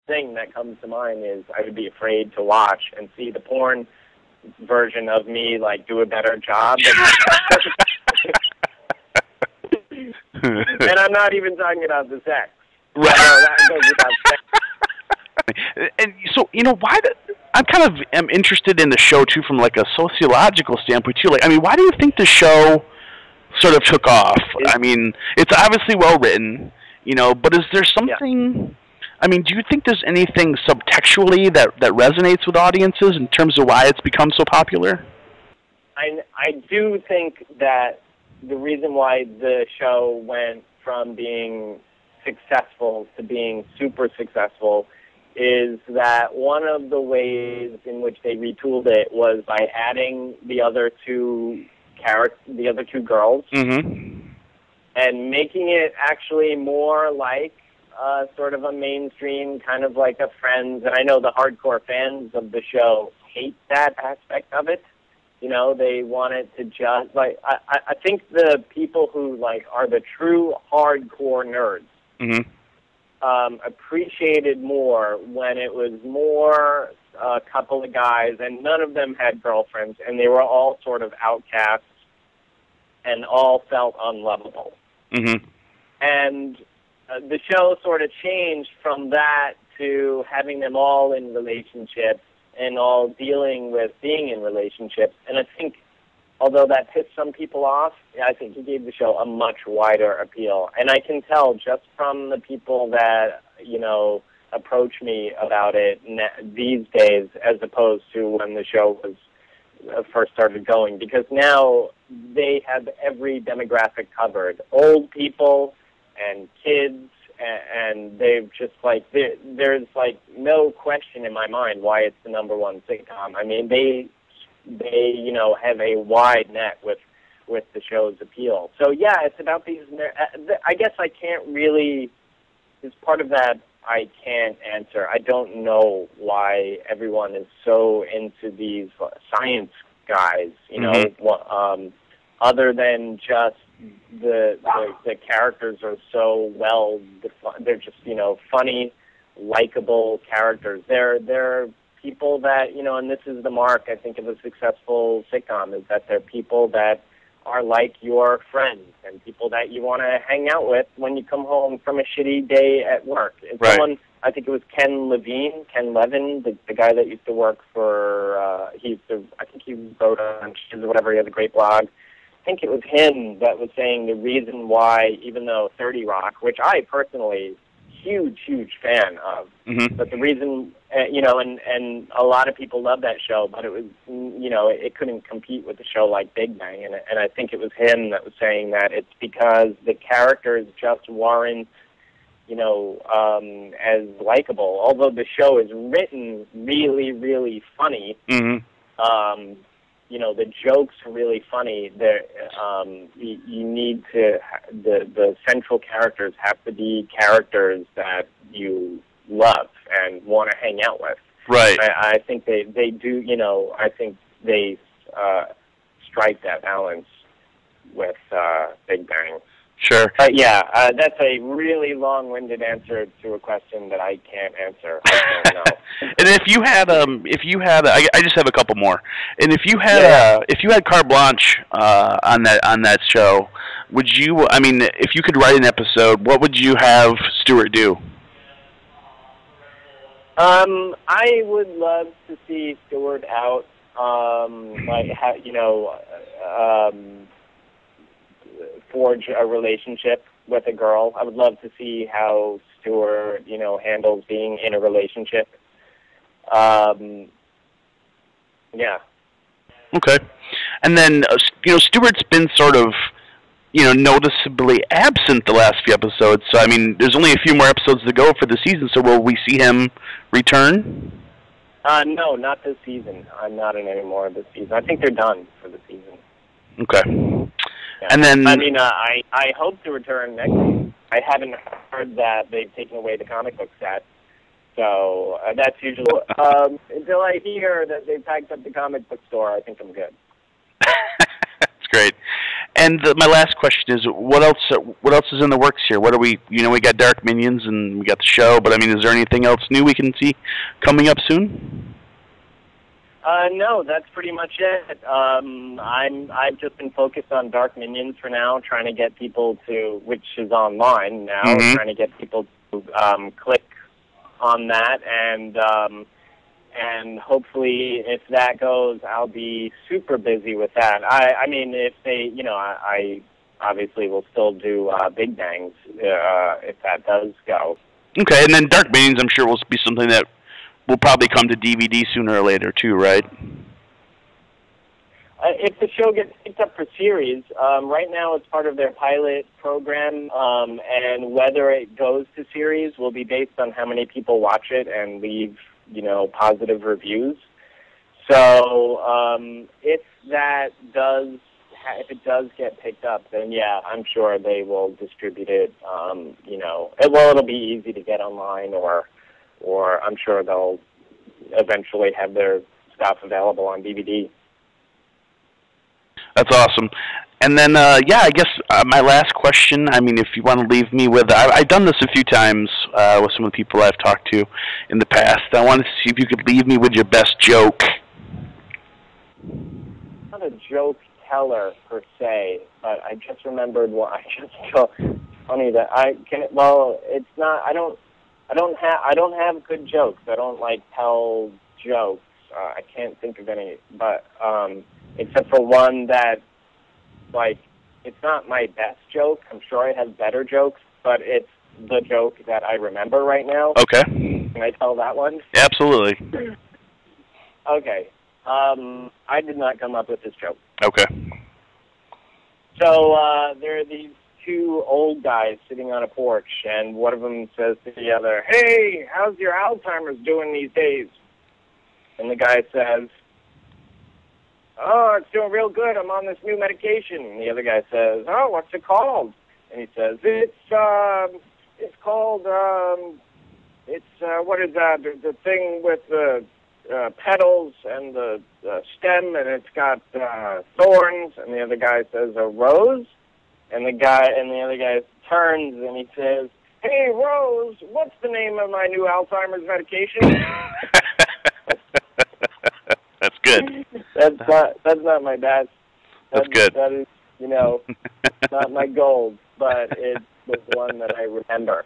thing that comes to mind is I would be afraid to watch and see the porn version of me, like, do a better job. And I'm not even talking about the sex. Right. That goes without saying. And so, I'm interested in the show, too, from, like, a sociological standpoint, too. Like, I mean, why do you think the show sort of took off? I mean, it's obviously well-written, but is there something... I mean, do you think there's anything subtextually that resonates with audiences in terms of why it's become so popular? I do think that the reason why the show went from being successful to being super successful is that one of the ways in which they retooled it was by adding the other two girls, and making it actually more like sort of a mainstream, kind of like a Friends. And I know the hardcore fans of the show hate that aspect of it. They want it to just, like, I think the people who, like, are the true hardcore nerds appreciated more when it was more a couple of guys, and none of them had girlfriends, and they were all sort of outcasts and all felt unlovable. And the show sort of changed from that to having them all in relationships and all dealing with being in relationships. And I think, although that pissed some people off, I think it gave the show a much wider appeal. And I can tell just from the people that, approach me about it these days, as opposed to when the show was first started going, because now they have every demographic covered. Old people and kids, and they've just, like, there's, like, no question in my mind why it's the #1 sitcom. I mean, they have a wide net with the show's appeal. So, yeah, it's about these, I guess I can't really, as part of that, I can't answer. I don't know why everyone is so into these science guys, other than just the characters are so well defined. They're just, funny, likable characters. They're people that, and this is the mark, I think, of a successful sitcom, is that they're people that are like your friends and people that you want to hang out with when you come home from a shitty day at work. It's someone, I think it was Ken Levin, the guy that used to work for, I think he wrote on Shiz or whatever, he has a great blog. I think it was him that was saying the reason why, even though 30 Rock, which I personally, huge fan of, but the reason, and a lot of people love that show, but it was, it couldn't compete with a show like Big Bang, and I think it was him that was saying that it's because the characters just weren't, as likable. Although the show is written really, really funny, the jokes are really funny. You need to, the central characters have to be characters that you love and want to hang out with. Right. I think they do, I think they strike that balance with Big Bang. Sure. Yeah, that's a really long-winded answer to a question that I can't answer. I don't know. And if you had, I just have a couple more. And if you had carte blanche on that show, would you? I mean, if you could write an episode, what would you have Stewart do? I would love to see Stewart out, forge a relationship with a girl. I would love to see how Stewart, handles being in a relationship. Yeah. Okay. And then, Stewart's been sort of, noticeably absent the last few episodes. So, I mean, there's only a few more episodes to go for the season, so will we see him return? No, not this season. I'm not in any more this season. I think they're done for the season. Okay. Yeah. And then, I mean, I hope to return next week. I haven't heard that they've taken away the comic book set, so that's usually until I hear that they've packed up the comic book store. I think I'm good. That's great. And my last question is, what else is in the works here? What are we? We got Dark Minions and we got the show, but I mean, is there anything else new we can see coming up soon? No, that's pretty much it. I've just been focused on Dark Minions for now, trying to get people to, which is online now, trying to get people to click on that, and hopefully, if that goes, I'll be super busy with that. I mean, if they, I obviously will still do Big Bangs if that does go. Okay, and then Dark Minions, I'm sure, will be something that will probably come to DVD sooner or later, too, right? If the show gets picked up for series, right now it's part of their pilot program, and whether it goes to series will be based on how many people watch it and leave, positive reviews. So if it does get picked up, then yeah, I'm sure they will distribute it. It'll be easy to get online, or I'm sure they'll eventually have their stuff available on DVD. That's awesome. And then, I guess my last question, I mean, if you want to leave me with, I've done this a few times with some of the people I've talked to in the past. I wanted to see if you could leave me with your best joke. Not a joke teller, per se, but I just remembered what I just felt funny that it's not, I don't have good jokes. I don't tell jokes. I can't think of any, but except for one that, it's not my best joke. I'm sure I have better jokes, but it's the joke that I remember right now. Okay. Can I tell that one? Absolutely. Okay. I did not come up with this joke. Okay. So there are these two old guys sitting on a porch, and one of them says to the other, "Hey, how's your Alzheimer's doing these days?" And the guy says, "Oh, it's doing real good. I'm on this new medication." And the other guy says, "Oh, what's it called?" And he says, "It's called, what is that? The thing with the petals and the stem, and it's got thorns." And the other guy says, "A rose?" And the other guy turns and he says, "Hey, Rose, what's the name of my new Alzheimer's medication?" That's good. That's not my best. That's good. That is, not my gold, but it was one that I remember.